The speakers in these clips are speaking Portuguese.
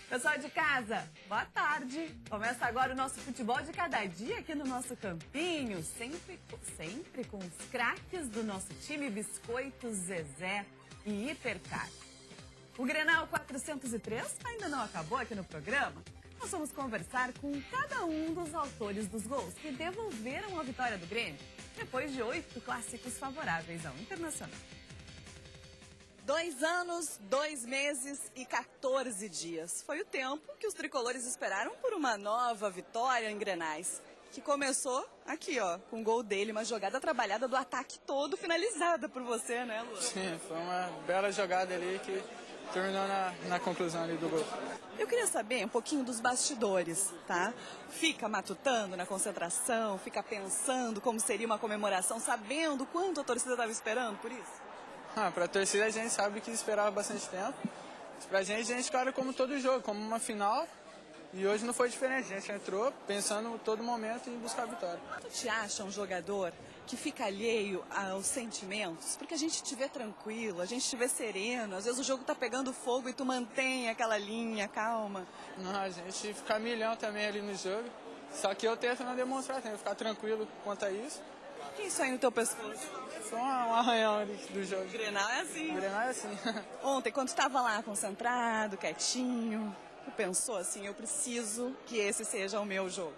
Pessoal de casa, boa tarde. Começa agora o nosso futebol de cada dia aqui no nosso campinho, sempre com os craques do nosso time Biscoitos, Zezé e Hipercar. O Grenal 403 ainda não acabou aqui no programa. Nós vamos conversar com cada um dos autores dos gols que devolveram a vitória do Grêmio depois de 8 clássicos favoráveis ao Internacional. 2 anos, 2 meses e 14 dias. Foi o tempo que os tricolores esperaram por uma nova vitória em Grenais. Que começou aqui, ó, com o gol dele, uma jogada trabalhada do ataque todo, finalizada por você, né, Lu? Sim, foi uma bela jogada ali que terminou na conclusão ali do gol. Eu queria saber um pouquinho dos bastidores, tá? Fica matutando na concentração, fica pensando como seria uma comemoração, sabendo quanto a torcida estava esperando por isso? Pra torcida a gente sabe que esperava bastante tempo. Pra gente, a gente cara como todo jogo, como uma final. E hoje não foi diferente, a gente entrou pensando todo momento em buscar a vitória. Tu te acha um jogador que fica alheio aos sentimentos? Porque a gente te vê tranquilo, a gente te vê sereno, às vezes o jogo tá pegando fogo e tu mantém aquela linha calma. Não, a gente fica milhão também ali no jogo. Só que eu tento não demonstrar, tento ficar tranquilo quanto a isso. O que é isso aí no teu pescoço? Foi um arranhão ali do jogo. O Grenal é assim. O Grenal é assim. Ontem, quando tu tava lá concentrado, quietinho, tu pensou assim, eu preciso que esse seja o meu jogo?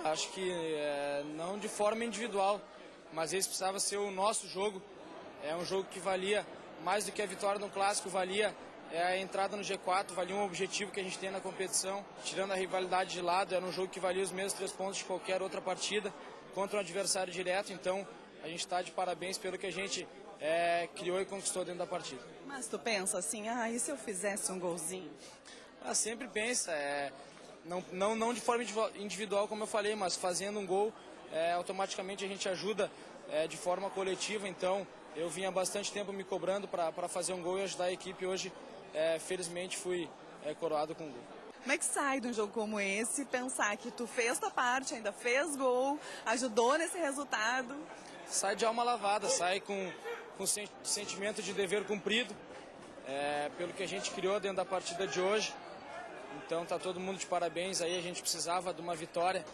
Acho que não de forma individual, mas esse precisava ser o nosso jogo. É um jogo que valia mais do que a vitória no clássico, valia a entrada no G4, valia um objetivo que a gente tem na competição. Tirando a rivalidade de lado, era um jogo que valia os mesmos 3 pontos de qualquer outra partida contra um adversário direto, então a gente está de parabéns pelo que a gente criou e conquistou dentro da partida. Mas tu pensa assim, e se eu fizesse um golzinho? Sempre pensa, não de forma individual como eu falei, mas fazendo um gol, automaticamente a gente ajuda de forma coletiva, então eu vinha há bastante tempo me cobrando para fazer um gol e ajudar a equipe. Hoje, felizmente, fui coroado com um gol. Como é que sai de um jogo como esse, pensar que tu fez tua parte, ainda fez gol, ajudou nesse resultado? Sai de alma lavada, sai com sentimento de dever cumprido, pelo que a gente criou dentro da partida de hoje. Então tá todo mundo de parabéns aí, a gente precisava de uma vitória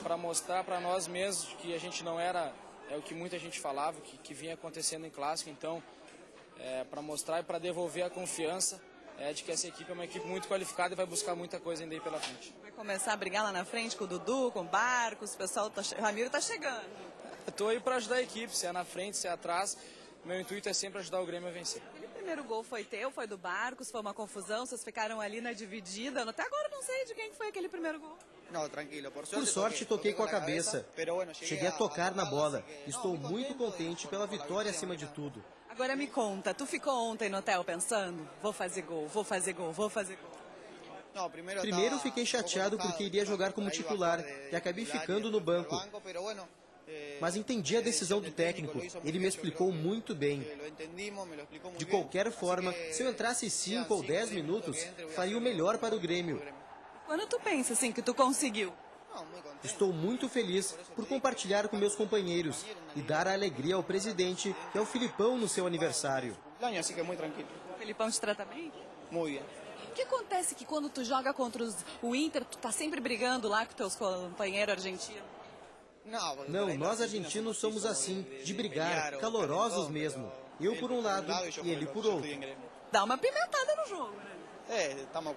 para mostrar para nós mesmos que a gente não era o que muita gente falava, que vinha acontecendo em clássico. Então, para mostrar e para devolver a confiança de que essa equipe é uma equipe muito qualificada e vai buscar muita coisa ainda aí pela frente. Vai começar a brigar lá na frente com o Dudu, com o Barcos, o pessoal, o Ramiro tá chegando. Estou aí para ajudar a equipe, se é na frente, se é atrás. Meu intuito é sempre ajudar o Grêmio a vencer. Aquele primeiro gol foi teu, foi do Barcos, foi uma confusão, vocês ficaram ali na dividida. Até agora eu não sei de quem foi aquele primeiro gol. Por sorte, toquei com a cabeça. Cheguei a tocar na bola. Estou muito contente pela vitória acima de tudo. Agora me conta, tu ficou ontem no hotel pensando, vou fazer gol, vou fazer gol, vou fazer gol? Primeiro fiquei chateado porque iria jogar como titular e acabei ficando no banco. Mas entendi a decisão do técnico, ele me explicou muito bem. De qualquer forma, se eu entrasse 5 ou 10 minutos, faria o melhor para o Grêmio. Quando tu pensa assim que tu conseguiu? Estou muito feliz por compartilhar com meus companheiros e dar a alegria ao presidente e ao Filipão no seu aniversário. O Filipão te trata bem? Muito bem. O que acontece que quando tu joga contra o Inter, tu tá sempre brigando lá com teus companheiros argentinos? Não, nós argentinos somos assim, de brigar, calorosos mesmo. Eu por um lado e ele por outro. Dá uma pimentada no jogo, né?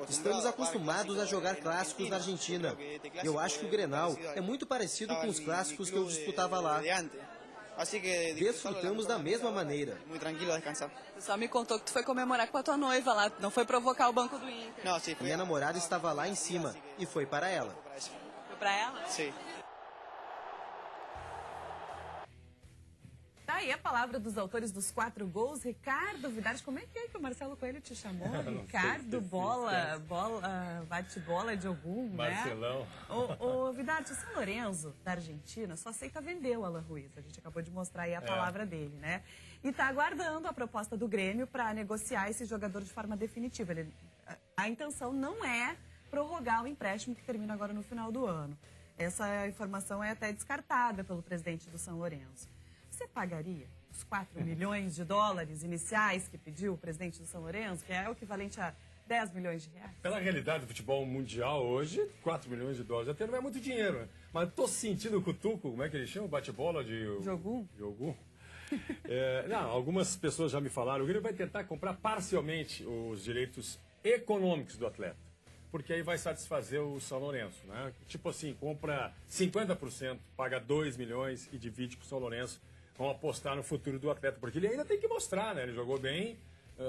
Estamos acostumados a jogar clássicos na Argentina. Eu acho que o Grenal é muito parecido com os clássicos que eu disputava lá. Desfrutamos da mesma maneira. O pessoal me contou que tu foi comemorar com a tua noiva lá, não foi provocar o banco do Inter. Minha namorada estava lá em cima e foi para ela. Foi para ela? Sim. Tá aí a palavra dos autores dos 4 gols, Ricardo Vidarte. Como é que o Marcelo Coelho te chamou? Ricardo, bola, bate-bola de algum, Marcelão. Né? O Vidarte, o São Lourenço, da Argentina, só aceita vender o Alan Ruiz. A gente acabou de mostrar aí a palavra dele, né? E tá aguardando a proposta do Grêmio para negociar esse jogador de forma definitiva. A intenção não é prorrogar o empréstimo que termina agora no final do ano. Essa informação é até descartada pelo presidente do São Lourenço. Você pagaria os 4 milhões de dólares iniciais que pediu o presidente do São Lourenço, que é o equivalente a 10 milhões de reais. Pela realidade do futebol mundial hoje, 4 milhões de dólares até não é muito dinheiro, né? Mas tô sentindo o cutuco, como é que eles chamam? Bate-bola de... Jogum? Jogum. Não, algumas pessoas já me falaram, o Grêmio vai tentar comprar parcialmente os direitos econômicos do atleta. Porque aí vai satisfazer o São Lourenço, né? Tipo assim, compra 50%, paga 2 milhões e divide com o São Lourenço. Vão apostar no futuro do atleta, porque ele ainda tem que mostrar, né? Ele jogou bem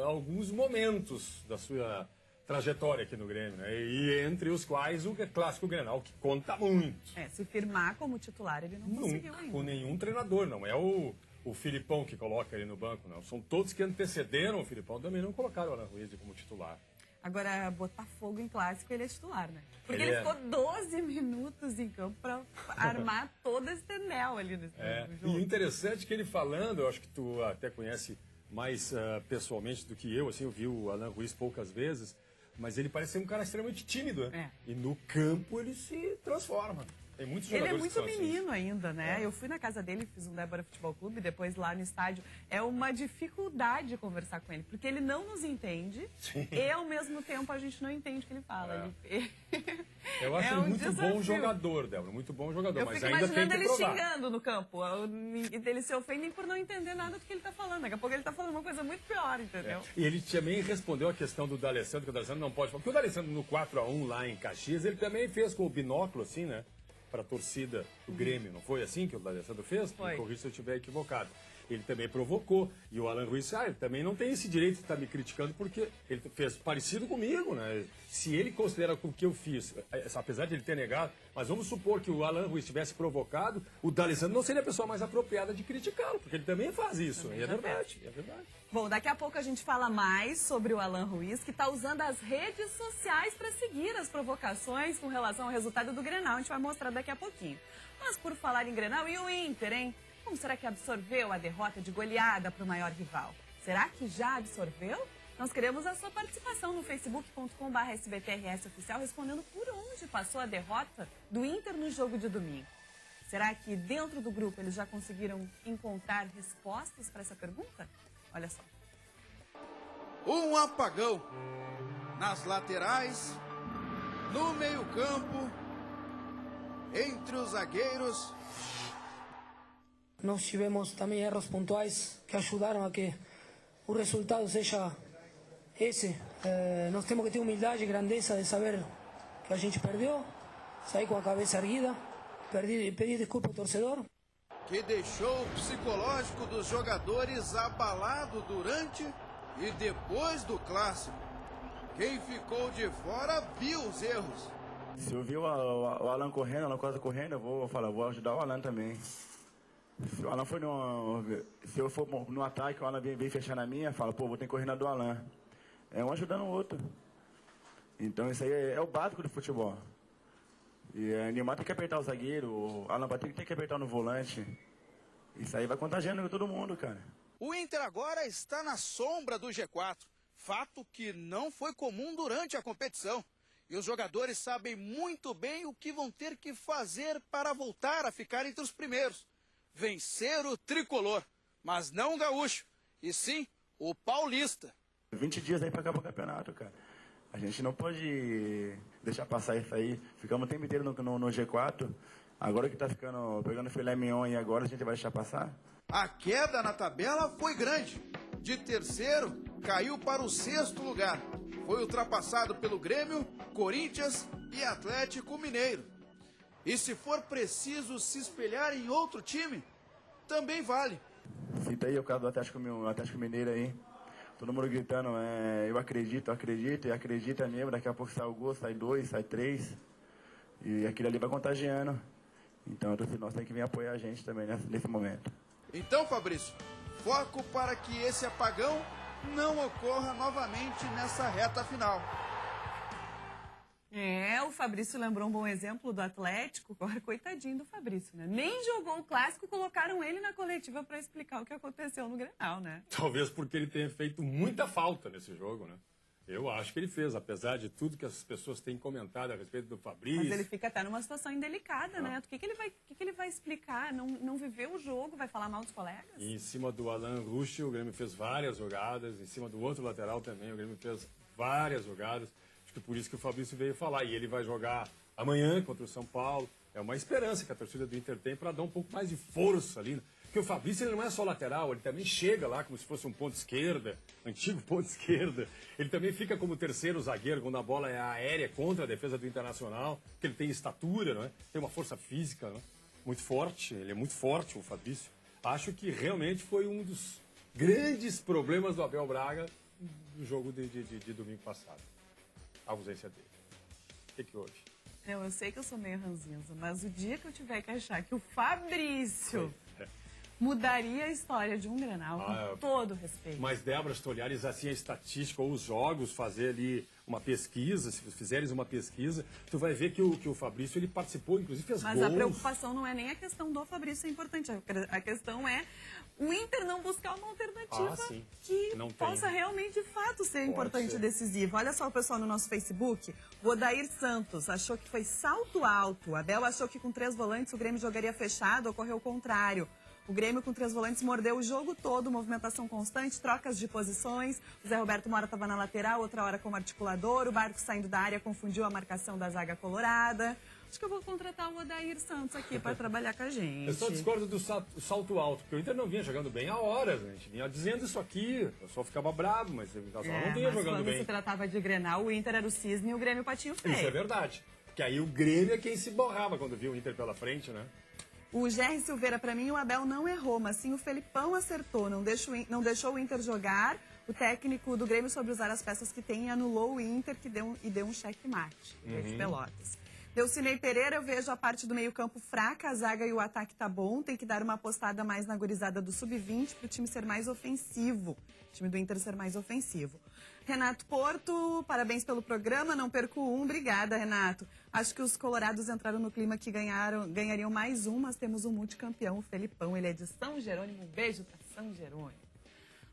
alguns momentos da sua trajetória aqui no Grêmio, né? E entre os quais o Clássico Grenal, que conta muito. Se firmar como titular, ele não conseguiu ainda. Com nenhum treinador, não é o Filipão que coloca ele no banco, não. São todos que antecederam o Filipão, também não colocaram o Alan Ruiz como titular. Agora, botar fogo em clássico, ele é titular, né? Porque ele ficou 12 minutos em campo para armar todo esse tendel ali no jogo. E o interessante é que ele falando, eu acho que tu até conhece mais pessoalmente do que eu, assim, eu vi o Alan Ruiz poucas vezes, mas ele parece ser um cara extremamente tímido, né? E no campo ele se transforma. Tem muitos ele jogadores é muito menino ainda, né? Eu fui na casa dele, fiz um Débora Futebol Clube, depois lá no estádio. É uma dificuldade conversar com ele, porque ele não nos entende e, ao mesmo tempo, a gente não entende o que ele fala. Eu acho ele muito bom jogador, Débora, muito bom jogador, mas ainda tem que provar. Eu fico imaginando ele xingando no campo, e eles se ofendem por não entender nada do que ele está falando. Daqui a pouco ele está falando uma coisa muito pior, entendeu? E ele também respondeu a questão do D'Alessandro, que o D'Alessandro não pode falar. Porque o D'Alessandro, no 4-1 lá em Caxias, ele também fez com o binóculo, assim, né? Para a torcida do Grêmio, não foi assim que o D'Alessandro fez? Me corrija se eu estiver equivocado. Ele também provocou. E o Alan Ruiz, ele também não tem esse direito de estar me criticando porque ele fez parecido comigo, né? Se ele considera o que eu fiz, apesar de ele ter negado, mas vamos supor que o Alan Ruiz tivesse provocado, o D'Alessandro não seria a pessoa mais apropriada de criticá-lo, porque ele também faz isso. E é verdade, é verdade. Bom, daqui a pouco a gente fala mais sobre o Alan Ruiz, que está usando as redes sociais para seguir as provocações com relação ao resultado do Grenal. A gente vai mostrar daqui a pouquinho. Mas por falar em Grenal, e o Inter, hein? Como será que absorveu a derrota de goleada para o maior rival? Será que já absorveu? Nós queremos a sua participação no facebook.com/SBTRS Oficial, respondendo por onde passou a derrota do Inter no jogo de domingo. Será que dentro do grupo eles já conseguiram encontrar respostas para essa pergunta? Olha só. Um apagão nas laterais, no meio-campo, entre os zagueiros. Nós tivemos também erros pontuais que ajudaram a que o resultado seja esse. Nós temos que ter humildade e grandeza de saber que a gente perdeu, sair com a cabeça erguida, pedir desculpa ao torcedor. Que deixou o psicológico dos jogadores abalado durante e depois do clássico. Quem ficou de fora viu os erros. Se eu vi o Alan correndo, o Alan quase correndo, eu vou falar, vou ajudar o Alan também. Se o Alan foi se eu for no ataque, o Alan vem fechar na minha, fala, pô, vou ter que correr na do Alan. É um ajudando o outro. Então isso aí é o básico do futebol. E o Neymar tem que apertar o zagueiro, o Alan Patrick tem que apertar no volante. Isso aí vai contagiando todo mundo, cara. O Inter agora está na sombra do G4. Fato que não foi comum durante a competição. E os jogadores sabem muito bem o que vão ter que fazer para voltar a ficar entre os primeiros. Vencer o tricolor, mas não o gaúcho, e sim o paulista. 20 dias aí para acabar o campeonato, cara. A gente não pode deixar passar isso aí. Ficamos o tempo inteiro no G4. Agora que tá pegando filé mignon e agora a gente vai deixar passar? A queda na tabela foi grande. De terceiro, caiu para o 6º lugar. Foi ultrapassado pelo Grêmio, Corinthians e Atlético Mineiro. E se for preciso se espelhar em outro time, também vale. Cita aí o caso do Atlético Mineiro aí. Todo mundo gritando, eu acredito, e acredita mesmo. Daqui a pouco sai o gol, sai 2, sai 3. E aquilo ali vai contagiando. Então nós temos que vir apoiar a gente também nesse momento. Então, Fabrício, foco para que esse apagão não ocorra novamente nessa reta final. O Fabrício lembrou um bom exemplo do Atlético. Agora, coitadinho do Fabrício, né? Nem jogou o clássico, colocaram ele na coletiva para explicar o que aconteceu no Grenal, né? Talvez porque ele tenha feito muita falta nesse jogo, né? Eu acho que ele fez, apesar de tudo que as pessoas têm comentado a respeito do Fabrício. Mas ele fica até numa situação indelicada, né? O que ele vai explicar? Não viveu o jogo, vai falar mal dos colegas? E em cima do Alan Ruschel, o Grêmio fez várias jogadas. Em cima do outro lateral também, o Grêmio fez várias jogadas. Acho que por isso que o Fabrício veio falar. E ele vai jogar amanhã contra o São Paulo. É uma esperança que a torcida do Inter tem para dar um pouco mais de força ali. Porque o Fabrício ele não é só lateral, ele também chega lá como se fosse um ponto esquerda, antigo ponto esquerda. Ele também fica como terceiro zagueiro quando a bola é aérea contra a defesa do Internacional, porque ele tem estatura, não é? Tem uma força física, não é? Muito forte, ele é muito forte, o Fabrício. Acho que realmente foi um dos grandes problemas do Abel Braga no jogo de domingo passado. A ausência dele. O que houve? Eu sei que eu sou meio ranzinza, mas o dia que eu tiver que achar que o Fabrício mudaria a história de um Grenal, com todo respeito. Mas, Débora, se tu olhares assim a estatística ou os jogos, fazer ali uma pesquisa, se fizeres uma pesquisa, tu vai ver que o Fabrício, ele participou, inclusive fez gols. Mas a preocupação não é nem a questão do Fabrício, é importante. A questão é o Inter não buscar uma alternativa que não possa realmente, de fato, ser importante e decisiva. Olha só o pessoal no nosso Facebook. O Odair Santos achou que foi salto alto. Abel achou que com 3 volantes o Grêmio jogaria fechado, ocorreu o contrário. O Grêmio com 3 volantes mordeu o jogo todo, movimentação constante, trocas de posições. O Zé Roberto Mora estava na lateral, outra hora como articulador. O Barco saindo da área confundiu a marcação da zaga colorada. Acho que eu vou contratar o Odair Santos aqui para trabalhar com a gente. Eu só discordo do salto alto, porque o Inter não vinha jogando bem há horas. A gente vinha dizendo isso aqui, eu só ficava bravo, mas o Internacional não vinha jogando bem. Quando se tratava de Grenal, o Inter era o cisne e o Grêmio patinho feio. Isso é verdade. Porque aí o Grêmio é quem se borrava quando viu o Inter pela frente, né? O Gerry Silveira, para mim, o Abel não errou, mas sim o Felipão acertou. Não deixou o Inter jogar. O técnico do Grêmio soube usar as peças que tem e anulou o Inter e deu um checkmate. De Pelotas. Delcinei Pereira, eu vejo a parte do meio-campo fraca, a zaga e o ataque tá bom. Tem que dar uma apostada mais na gurizada do sub-20 para o time ser mais ofensivo. O time do Inter ser mais ofensivo. Renato Porto, parabéns pelo programa, não perco um. Obrigada, Renato. Acho que os colorados entraram no clima que ganhariam mais um, mas temos um multicampeão, o Felipão. Ele é de São Jerônimo. Um beijo para São Jerônimo.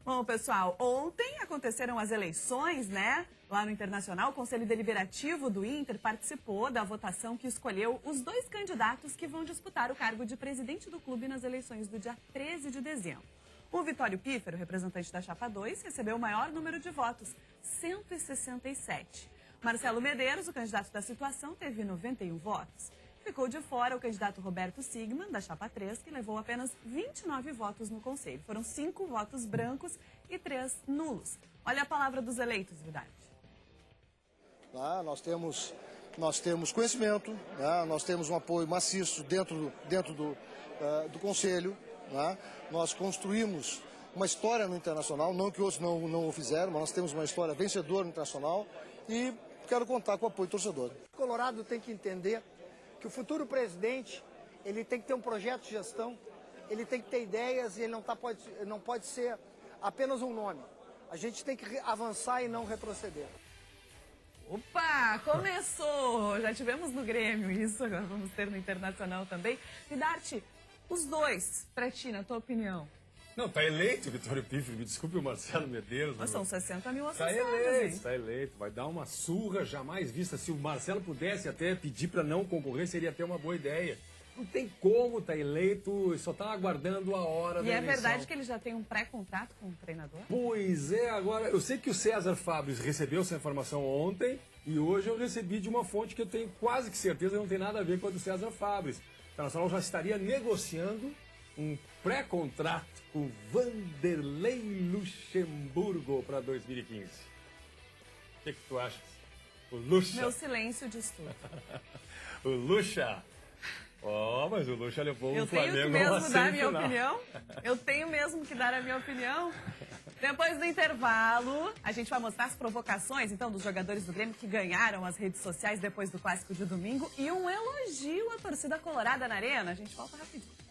Bom, pessoal, ontem aconteceram as eleições, né? Lá no Internacional, o Conselho Deliberativo do Inter participou da votação que escolheu os 2 candidatos que vão disputar o cargo de presidente do clube nas eleições do dia 13 de dezembro. O Vitório Pífero, representante da Chapa 2, recebeu o maior número de votos, 167. Marcelo Medeiros, o candidato da situação, teve 91 votos. Ficou de fora o candidato Roberto Sigman, da Chapa 3, que levou apenas 29 votos no Conselho. Foram 5 votos brancos e 3 nulos. Olha a palavra dos eleitos, Vidarte. Nós temos conhecimento, nós temos um apoio maciço dentro do Conselho. Nós construímos uma história no Internacional, não que outros não o fizeram, mas nós temos uma história vencedora no Internacional e quero contar com o apoio do torcedor. O Colorado tem que entender que o futuro presidente, ele tem que ter um projeto de gestão, ele tem que ter ideias e ele não pode ser apenas um nome. A gente tem que avançar e não retroceder. Opa, começou! Já tivemos no Grêmio isso, agora vamos ter no Internacional também. Vidarte, os 2, pra ti, na tua opinião. Não, tá eleito o Vitório Pífero, me desculpe o Marcelo Medeiros. Mas são 60 mil associados, tá eleito, vai dar uma surra jamais vista. Se o Marcelo pudesse até pedir para não concorrer, seria até uma boa ideia. Não tem como, tá eleito, só tá aguardando a hora da eleição. E é verdade que ele já tem um pré-contrato com o treinador? Pois é, agora, eu sei que o César Fábio recebeu essa informação ontem e hoje eu recebi de uma fonte que eu tenho quase que certeza não tem nada a ver com a do César Fábio. O Internacional já estaria negociando um pré-contrato com Vanderlei Luxemburgo para 2015. O que tu achas? O Luxa. Meu silêncio diz tudo. O Luxa. Mas o Luxa levou o Flamengo a uma semifinal. Eu tenho mesmo que dar a minha opinião. Depois do intervalo, a gente vai mostrar as provocações, então, dos jogadores do Grêmio que ganharam as redes sociais depois do clássico de domingo e um elogio à torcida colorada na arena. A gente volta rapidinho.